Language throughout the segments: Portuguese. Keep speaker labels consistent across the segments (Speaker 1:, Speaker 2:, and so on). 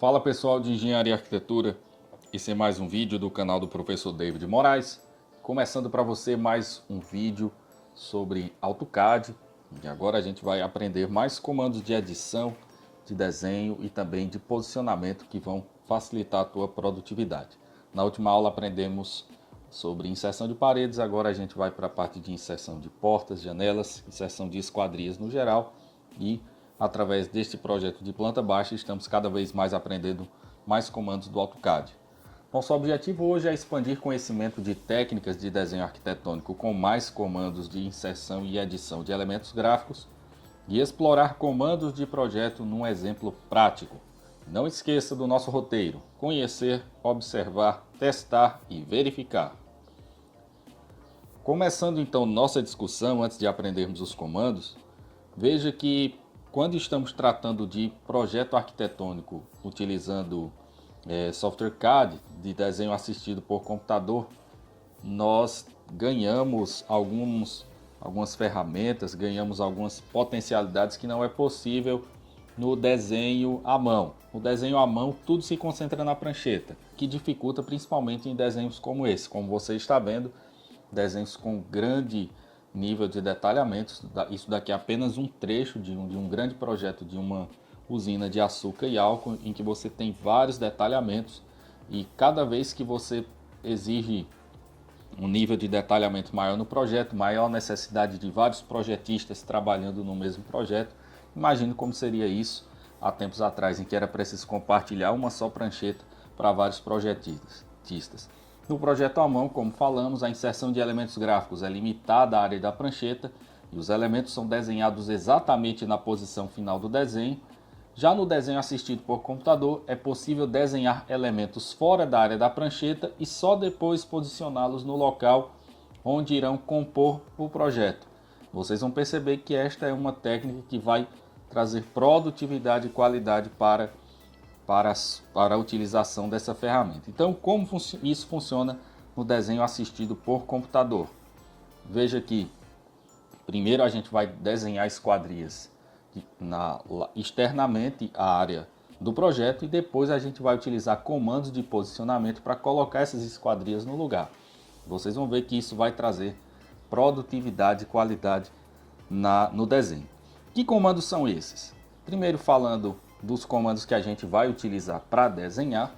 Speaker 1: Fala pessoal de Engenharia e Arquitetura, esse é mais um vídeo do canal do professor David Moraes, começando para você mais um vídeo sobre AutoCAD, e agora a gente vai aprender mais comandos de edição, de desenho e também de posicionamento que vão facilitar a tua produtividade. Na última aula aprendemos sobre inserção de paredes, agora a gente vai para a parte de inserção de portas, janelas, inserção de esquadrias no geral e através deste projeto de planta baixa, estamos cada vez mais aprendendo mais comandos do AutoCAD. Nosso objetivo hoje é expandir conhecimento de técnicas de desenho arquitetônico com mais comandos de inserção e edição de elementos gráficos e explorar comandos de projeto num exemplo prático. Não esqueça do nosso roteiro: conhecer, observar, testar e verificar. Começando então nossa discussão, antes de aprendermos os comandos, veja que quando estamos tratando de projeto arquitetônico utilizando software CAD, de desenho assistido por computador, nós ganhamos algumas ferramentas, ganhamos algumas potencialidades que não é possível no desenho à mão. No desenho à mão, tudo se concentra na prancheta, que dificulta principalmente em desenhos como esse. Como você está vendo, desenhos com grande nível de detalhamento. Isso daqui é apenas um trecho de um grande projeto de uma usina de açúcar e álcool, em que você tem vários detalhamentos e cada vez que você exige um nível de detalhamento maior no projeto, maior necessidade de vários projetistas trabalhando no mesmo projeto. Imagine como seria isso há tempos atrás, em que era preciso compartilhar uma só prancheta para vários projetistas. No projeto à mão, como falamos, a inserção de elementos gráficos é limitada à área da prancheta e os elementos são desenhados exatamente na posição final do desenho. Já no desenho assistido por computador, é possível desenhar elementos fora da área da prancheta e só depois posicioná-los no local onde irão compor o projeto. Vocês vão perceber que esta é uma técnica que vai trazer produtividade e qualidade para a utilização dessa ferramenta. Então, como isso funciona no desenho assistido por computador? Veja que primeiro a gente vai desenhar esquadrias externamente à área do projeto e depois a gente vai utilizar comandos de posicionamento para colocar essas esquadrias no lugar. Vocês vão ver que isso vai trazer produtividade e qualidade no desenho. Que comandos são esses? Primeiro, falando dos comandos que a gente vai utilizar para desenhar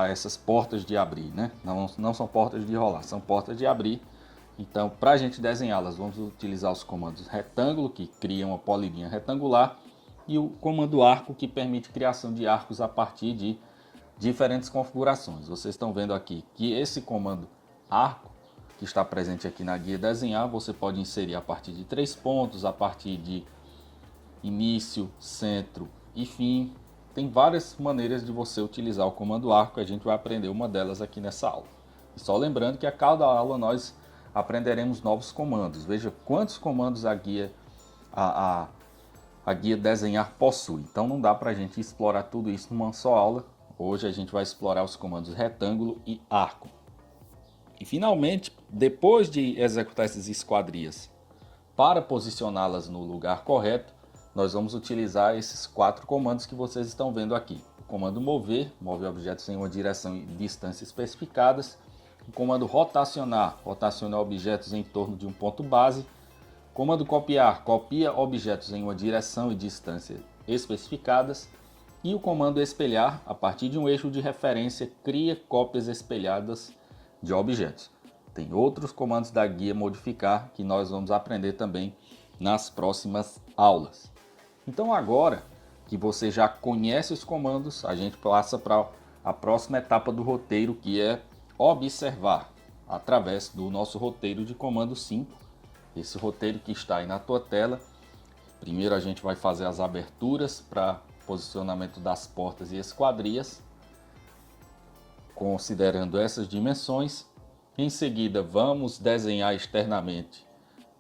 Speaker 1: essas portas de abrir, né? Não são portas de rolar, são portas de abrir. Então, para a gente desenhá-las, vamos utilizar os comandos retângulo, que cria uma polilinha retangular, e o comando arco, que permite criação de arcos a partir de diferentes configurações. Vocês estão vendo aqui que esse comando arco, que está presente aqui na guia desenhar, você pode inserir a partir de 3 pontos, a partir de início, centro e fim. Tem várias maneiras de você utilizar o comando arco, a gente vai aprender uma delas aqui nessa aula. E só lembrando que a cada aula nós aprenderemos novos comandos. Veja quantos comandos a guia desenhar possui. Então não dá para a gente explorar tudo isso numa só aula. Hoje a gente vai explorar os comandos retângulo e arco. E finalmente, depois de executar essas esquadrias, para posicioná-las no lugar correto, nós vamos utilizar esses 4 comandos que vocês estão vendo aqui. O comando mover, move objetos em uma direção e distância especificadas. O comando rotacionar, rotaciona objetos em torno de um ponto base. O comando copiar, copia objetos em uma direção e distância especificadas. E o comando espelhar, a partir de um eixo de referência, cria cópias espelhadas de objetos. Tem outros comandos da guia modificar que nós vamos aprender também nas próximas aulas. Então agora que você já conhece os comandos, a gente passa para a próxima etapa do roteiro, que é observar através do nosso roteiro de comando 5. Esse roteiro que está aí na tua tela. Primeiro a gente vai fazer as aberturas para posicionamento das portas e esquadrias, considerando essas dimensões. Em seguida vamos desenhar externamente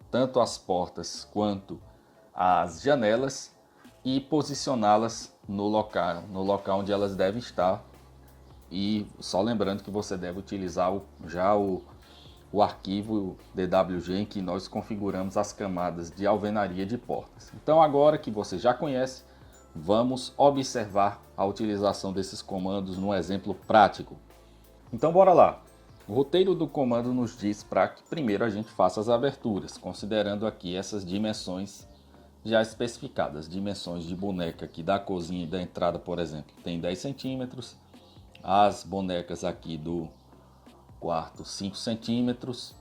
Speaker 1: tanto as portas quanto as janelas e posicioná-las no local onde elas devem estar. E só lembrando que você deve utilizar o arquivo DWG em que nós configuramos as camadas de alvenaria de portas. Então agora que você já conhece, Vamos observar a utilização desses comandos no exemplo prático. Então bora lá. O roteiro do comando nos diz para que primeiro a gente faça as aberturas, considerando aqui essas dimensões já especificadas. Dimensões de boneca aqui da cozinha e da entrada, por exemplo, tem 10 centímetros. As bonecas aqui do quarto, 5 centímetros.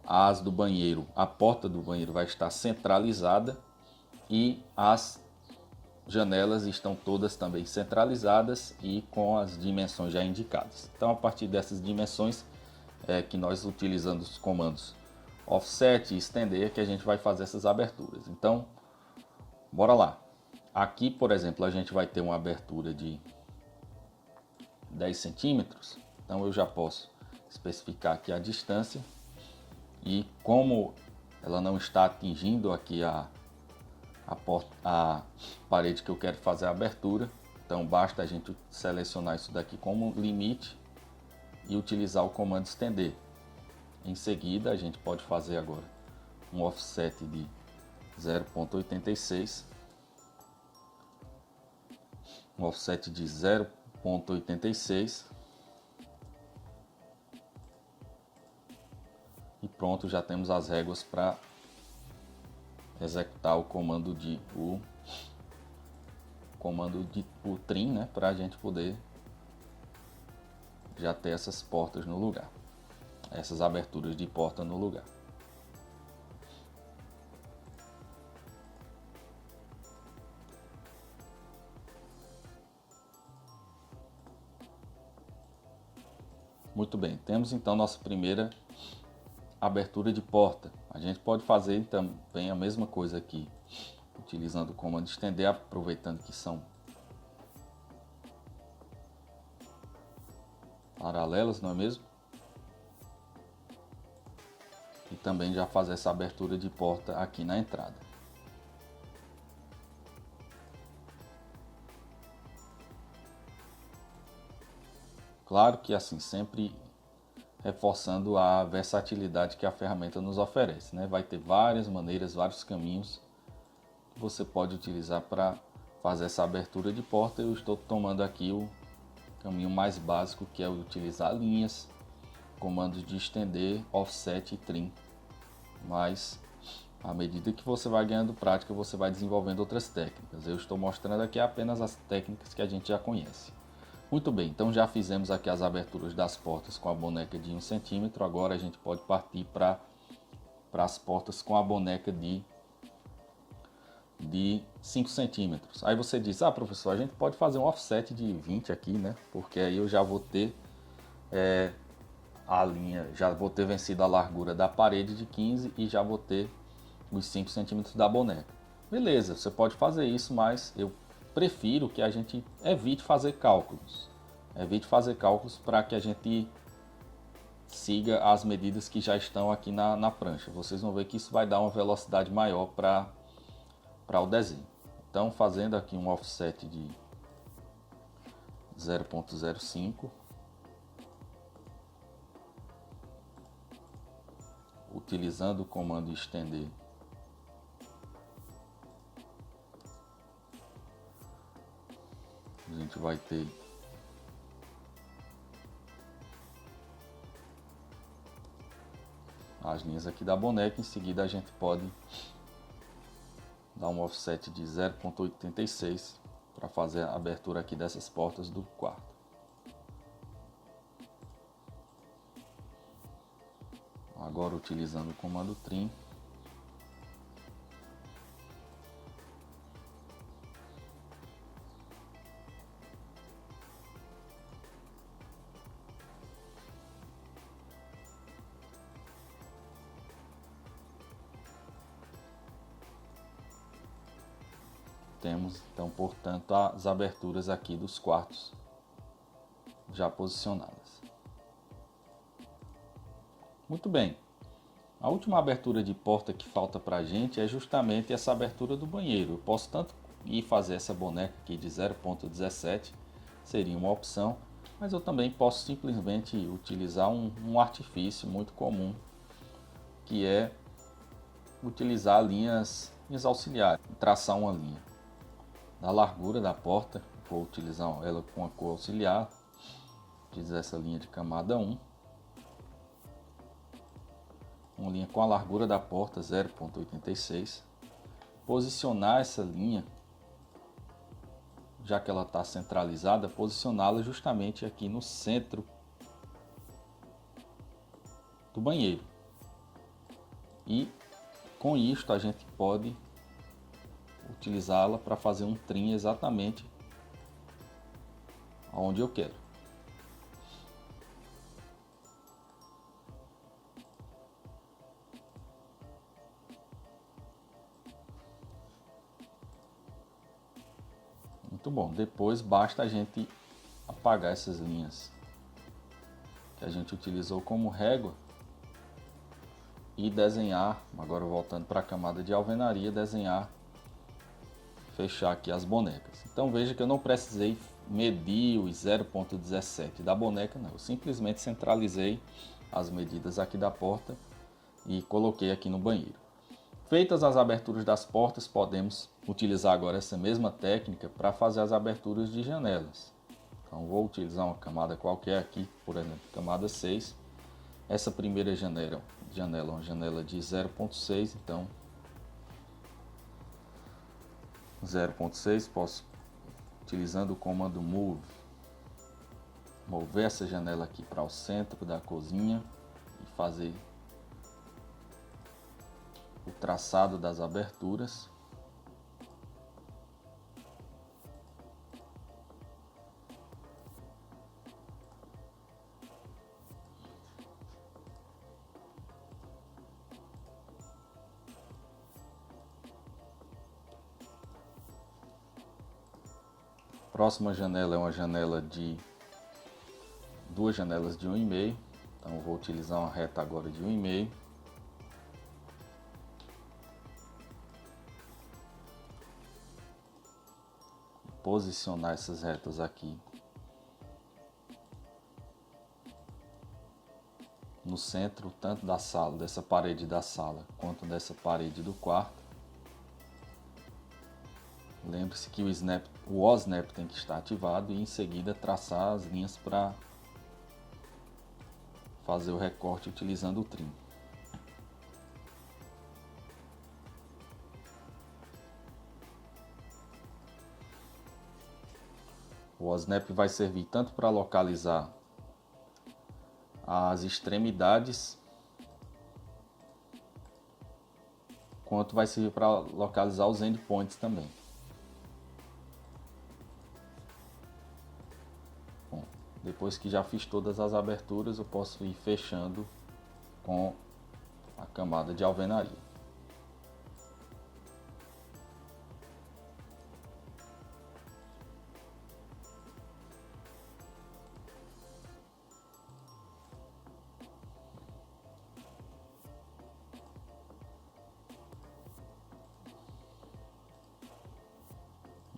Speaker 1: As do banheiro, a porta do banheiro vai estar centralizada e as janelas estão todas também centralizadas e com as dimensões já indicadas. Então, a partir dessas dimensões que nós utilizando os comandos offset e estender que a gente vai fazer essas aberturas. Então, bora lá. Aqui, por exemplo, a gente vai ter uma abertura de 10 centímetros. Então, eu já posso especificar aqui a distância. E como ela não está atingindo aqui a parede que eu quero fazer a abertura, então basta a gente selecionar isso daqui como limite e utilizar o comando estender. Em seguida a gente pode fazer agora um offset de 0,86, um offset de 0,86 e pronto, já temos as réguas para executar o comando de o trim, né, para a gente poder já ter essas portas no lugar, essas aberturas de porta no lugar. Muito bem, temos então nossa primeira abertura de porta. A gente pode fazer também a mesma coisa aqui, utilizando o comando estender, aproveitando que são paralelas, não é mesmo? E também já fazer essa abertura de porta aqui na entrada. Claro que assim, sempre reforçando a versatilidade que a ferramenta nos oferece, né? Vai ter várias maneiras, vários caminhos que você pode utilizar para fazer essa abertura de porta. Eu estou tomando aqui o caminho mais básico, que é utilizar linhas, comandos de estender, offset e trim. Mas à medida que você vai ganhando prática, você vai desenvolvendo outras técnicas. Eu estou mostrando aqui apenas as técnicas que a gente já conhece. Muito bem, então já fizemos aqui as aberturas das portas com a boneca de 1 centímetro. Agora a gente pode partir para as portas com a boneca de 5 centímetros. Aí você diz, professor, a gente pode fazer um offset de 20 aqui, né? Porque aí eu já vou ter a linha, já vou ter vencido a largura da parede de 15 e já vou ter os 5 centímetros da boneca. Beleza, você pode fazer isso, mas eu prefiro que a gente evite fazer cálculos. Evite fazer cálculos para que a gente siga as medidas que já estão aqui na prancha. Vocês vão ver que isso vai dar uma velocidade maior para o desenho. Então, fazendo aqui um offset de 0,05, utilizando o comando estender, a gente vai ter as linhas aqui da boneca. Em seguida a gente pode dar um offset de 0,86 para fazer a abertura aqui dessas portas do quarto. Agora, utilizando o comando trim, temos então, portanto, as aberturas aqui dos quartos já posicionadas. Muito bem. A última abertura de porta que falta para a gente é justamente essa abertura do banheiro. Eu posso tanto ir fazer essa boneca aqui de 0,17, seria uma opção, mas eu também posso simplesmente utilizar um artifício muito comum, que é utilizar linhas auxiliares, traçar uma linha. da largura da porta. Vou utilizar ela com a cor auxiliar, utilizar essa linha de camada 1. Uma linha com a largura da porta 0,86. Posicionar essa linha, já que ela está centralizada, posicioná-la justamente aqui no centro do banheiro. E com isto a gente pode utilizá-la para fazer um trim exatamente onde eu quero. Muito bom. Depois basta a gente apagar essas linhas que a gente utilizou como régua e desenhar, agora voltando para a camada de alvenaria, desenhar, fechar aqui as bonecas. Então veja que eu não precisei medir os 0,17 da boneca, não. Eu simplesmente centralizei as medidas aqui da porta e coloquei aqui no banheiro. Feitas as aberturas das portas, podemos utilizar agora essa mesma técnica para fazer as aberturas de janelas. Então vou utilizar uma camada qualquer aqui, por exemplo, camada 6. Essa primeira janela é uma janela de 0,6, então 0,6, posso, utilizando o comando Move, mover essa janela aqui para o centro da cozinha e fazer o traçado das aberturas. Próxima janela é uma janela de duas janelas de 1,5, então eu vou utilizar uma reta agora de 1,5. Posicionar essas retas aqui no centro, tanto da sala, dessa parede da sala, quanto dessa parede do quarto. Lembre-se que o OSNAP tem que estar ativado e em seguida traçar as linhas para fazer o recorte utilizando o trim. O OSNAP vai servir tanto para localizar as extremidades, quanto vai servir para localizar os endpoints também. Bom, depois que já fiz todas as aberturas, eu posso ir fechando com a camada de alvenaria.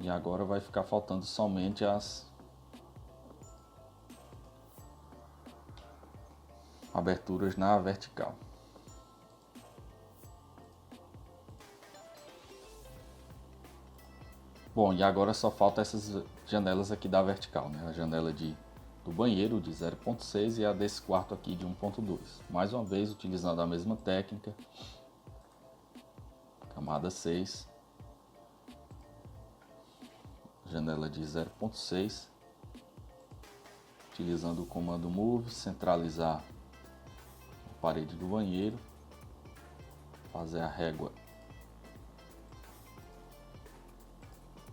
Speaker 1: E agora vai ficar faltando somente as aberturas na vertical. Bom, e agora só falta essas janelas aqui da vertical, né? A janela do banheiro de 0,6 e a desse quarto aqui de 1,2. Mais uma vez utilizando a mesma técnica, camada 6, janela de 0,6, utilizando o comando Move, centralizar a parede do banheiro, fazer a régua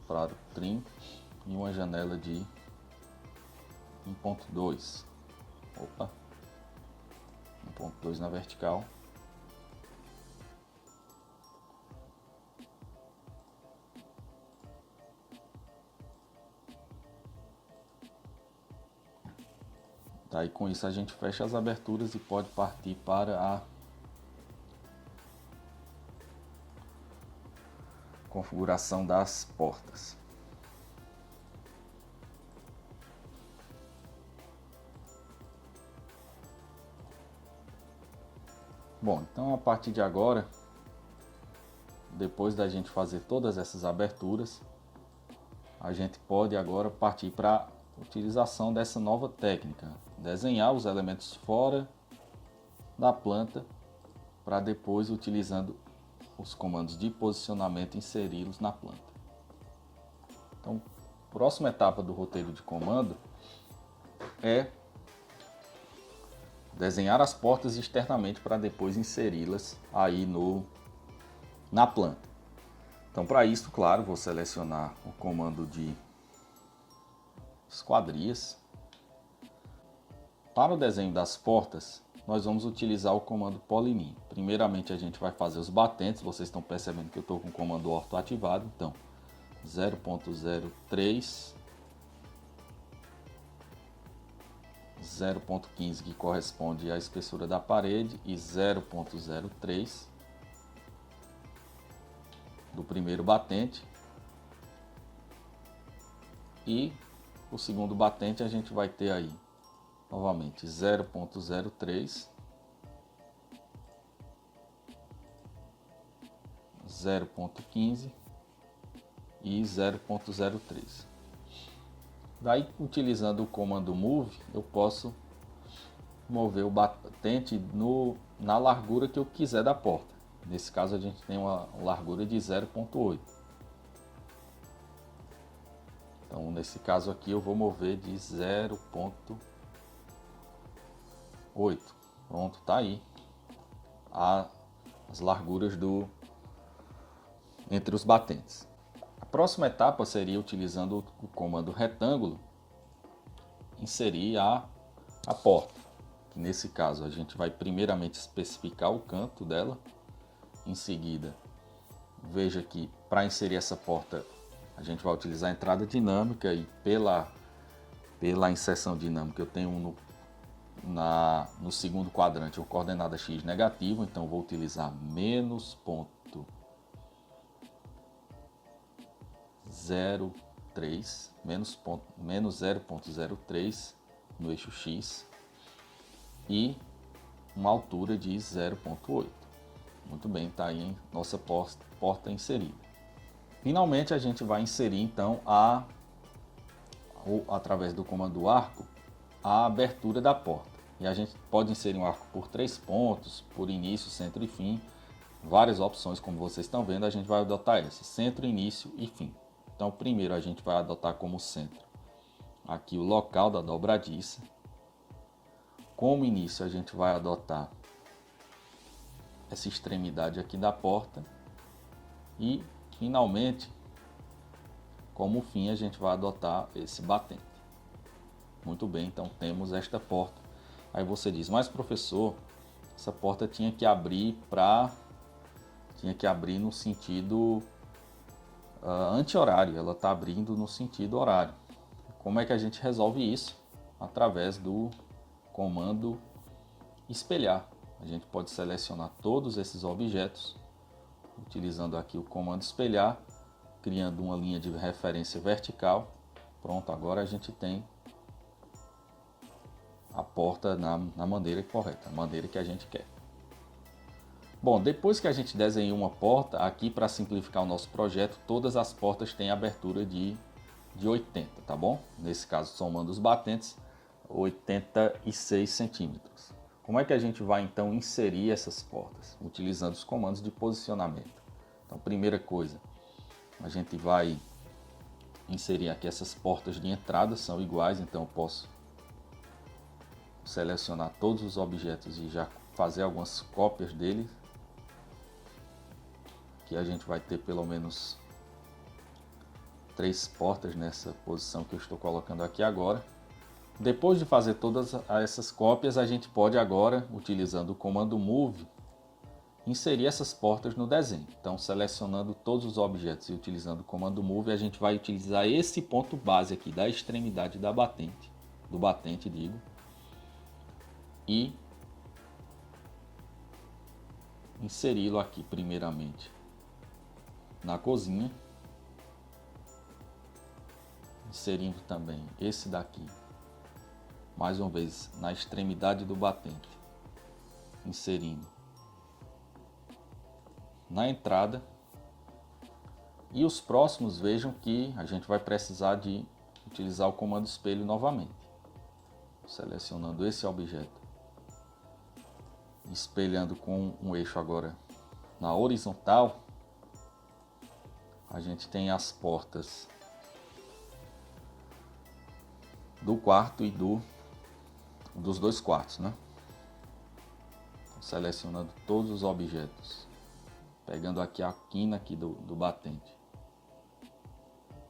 Speaker 1: para o trim e uma janela de 1,2. Opa, 1,2 na vertical. Daí com isso a gente fecha as aberturas e pode partir para a configuração das portas. Bom, então a partir de agora, depois da gente fazer todas essas aberturas, a gente pode agora partir para a utilização dessa nova técnica. Desenhar os elementos fora da planta para depois, utilizando os comandos de posicionamento, inseri-los na planta. Então, próxima etapa do roteiro de comando é desenhar as portas externamente para depois inseri-las aí na planta. Então, para isso, claro, vou selecionar o comando de esquadrias. Para o desenho das portas, nós vamos utilizar o comando polymin. Primeiramente, a gente vai fazer os batentes. Vocês estão percebendo que eu estou com o comando ortho ativado. Então, 0.03, 0.15, que corresponde à espessura da parede, e 0.03 do primeiro batente. E o segundo batente a gente vai ter aí novamente 0.03, 0.15 e 0.03. Daí, utilizando o comando move, eu posso mover o batente na largura que eu quiser da porta. Nesse caso, a gente tem uma largura de 0.8. Então, nesse caso aqui, eu vou mover de 0.8. Pronto, tá aí as larguras entre os batentes. A próxima etapa seria, utilizando o comando retângulo, inserir a porta. Nesse caso, a gente vai primeiramente especificar o canto dela. Em seguida, veja que para inserir essa porta, a gente vai utilizar a entrada dinâmica, e pela inserção dinâmica eu tenho no segundo quadrante uma coordenada x negativa, então vou utilizar menos 0.03 no eixo x e uma altura de 0.8. Muito bem, está aí nossa porta inserida. Finalmente, a gente vai inserir então através do comando arco, a abertura da porta. E a gente pode inserir um arco por 3 pontos, por início, centro e fim. Várias opções, como vocês estão vendo, a gente vai adotar essa: centro, início e fim. Então, primeiro a gente vai adotar como centro aqui o local da dobradiça. Como início, a gente vai adotar essa extremidade aqui da porta. E, finalmente, como fim, a gente vai adotar esse batente. Muito bem, então temos esta porta. Aí você diz: mas professor, essa porta tinha que abrir no sentido anti-horário, ela está abrindo no sentido horário. Como é que a gente resolve isso? Através do comando espelhar. A gente pode selecionar todos esses objetos, utilizando aqui o comando espelhar, criando uma linha de referência vertical. Pronto, agora a gente tem a porta na maneira correta, a maneira que a gente quer. Bom, depois que a gente desenhou uma porta, aqui para simplificar o nosso projeto, todas as portas têm abertura de 80, tá bom? Nesse caso, somando os batentes, 86 centímetros. Como é que a gente vai então inserir essas portas? Utilizando os comandos de posicionamento. Então, primeira coisa, a gente vai inserir aqui essas portas de entrada, são iguais, então eu posso selecionar todos os objetos e já fazer algumas cópias deles. Aqui a gente vai ter pelo menos 3 portas nessa posição que eu estou colocando aqui agora. Depois de fazer todas essas cópias, a gente pode agora, utilizando o comando move, inserir essas portas no desenho. Então, selecionando todos os objetos e utilizando o comando move, a gente vai utilizar esse ponto base aqui da extremidade do batente, e inseri-lo aqui primeiramente na cozinha, inserindo também esse daqui mais uma vez na extremidade do batente, inserindo na entrada E os próximos, vejam que a gente vai precisar de utilizar o comando espelho novamente. Selecionando esse objeto, espelhando com um eixo agora na horizontal, a gente tem as portas do quarto e dos dois quartos, né? Selecionando todos os objetos, pegando aqui a quina aqui do batente,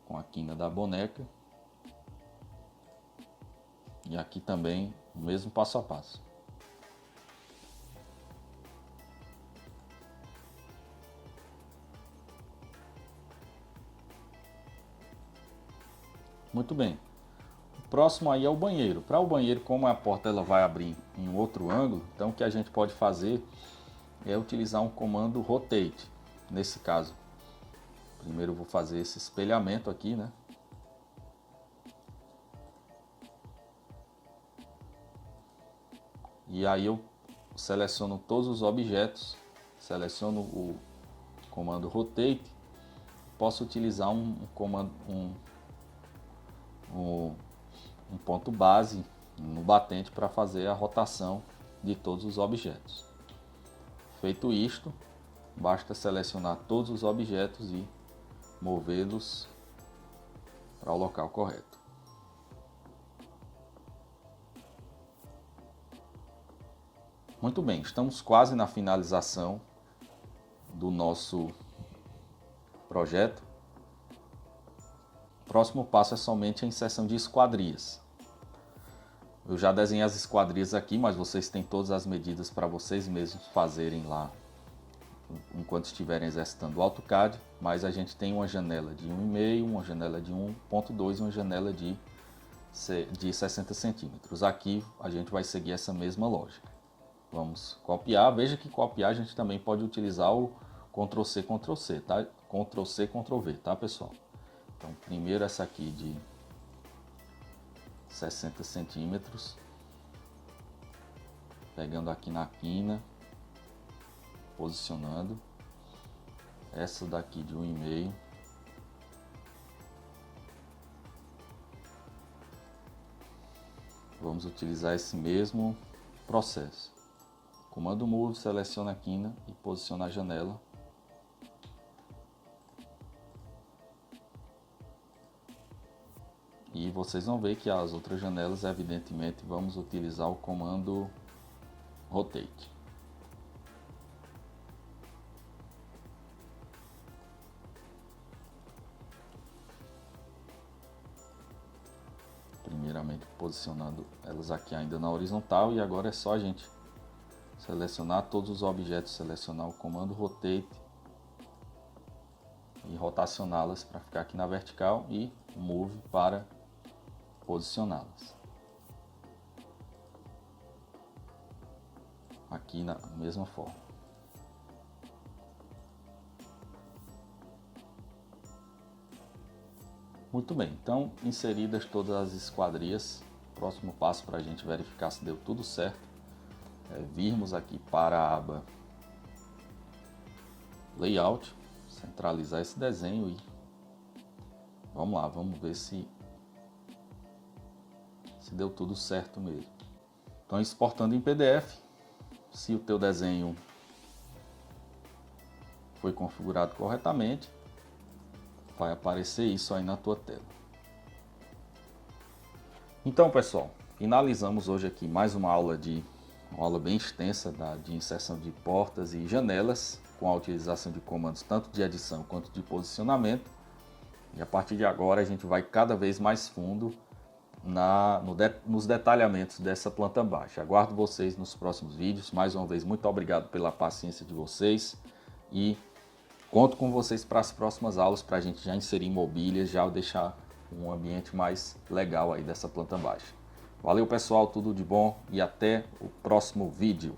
Speaker 1: com a quina da boneca, e aqui também o mesmo passo a passo. Muito bem. O próximo aí é o banheiro. Para o banheiro, como a porta ela vai abrir em um outro ângulo, então o que a gente pode fazer é utilizar um comando rotate. Nesse caso, primeiro eu vou fazer esse espelhamento aqui, né? E aí eu seleciono todos os objetos, seleciono o comando rotate, posso utilizar um comando, um ponto base no batente para fazer a rotação de todos os objetos. Feito isto, basta selecionar todos os objetos e movê-los para o local correto. Muito bem, estamos quase na finalização do nosso projeto. O próximo passo é somente a inserção de esquadrias. Eu já desenhei as esquadrias aqui, mas vocês têm todas as medidas para vocês mesmos fazerem lá enquanto estiverem exercitando o AutoCAD. Mas a gente tem uma janela de 1,5, uma janela de 1,2 e uma janela de 60 centímetros. Aqui a gente vai seguir essa mesma lógica. Vamos copiar. Veja que copiar a gente também pode utilizar o Ctrl+C, Ctrl+C, tá? Ctrl+C, Ctrl+V, tá, pessoal? Então, primeiro essa aqui de 60 centímetros, pegando aqui na quina, posicionando. Essa daqui de 1,5. Vamos utilizar esse mesmo processo. Comando Move, seleciona a quina e posiciona a janela. E vocês vão ver que as outras janelas, evidentemente, vamos utilizar o comando Rotate. Primeiramente posicionando elas aqui ainda na horizontal, e agora é só a gente selecionar todos os objetos, selecionar o comando Rotate e rotacioná-las para ficar aqui na vertical, e Move para posicioná-las aqui na mesma forma. Muito bem, então inseridas todas as esquadrias, próximo passo para a gente verificar se deu tudo certo é virmos aqui para a aba Layout, centralizar esse desenho e vamos lá, vamos ver se deu tudo certo mesmo. Então, exportando em PDF, se o teu desenho foi configurado corretamente, vai aparecer isso aí na tua tela. Então, pessoal, finalizamos hoje aqui mais uma aula bem extensa de inserção de portas e janelas com a utilização de comandos tanto de edição quanto de posicionamento. E a partir de agora a gente vai cada vez mais fundo nos detalhamentos dessa planta baixa. Aguardo vocês nos próximos vídeos. Mais uma vez, muito obrigado pela paciência de vocês e conto com vocês para as próximas aulas para a gente já inserir mobílias, já deixar um ambiente mais legal aí dessa planta baixa. Valeu, pessoal, tudo de bom e até o próximo vídeo.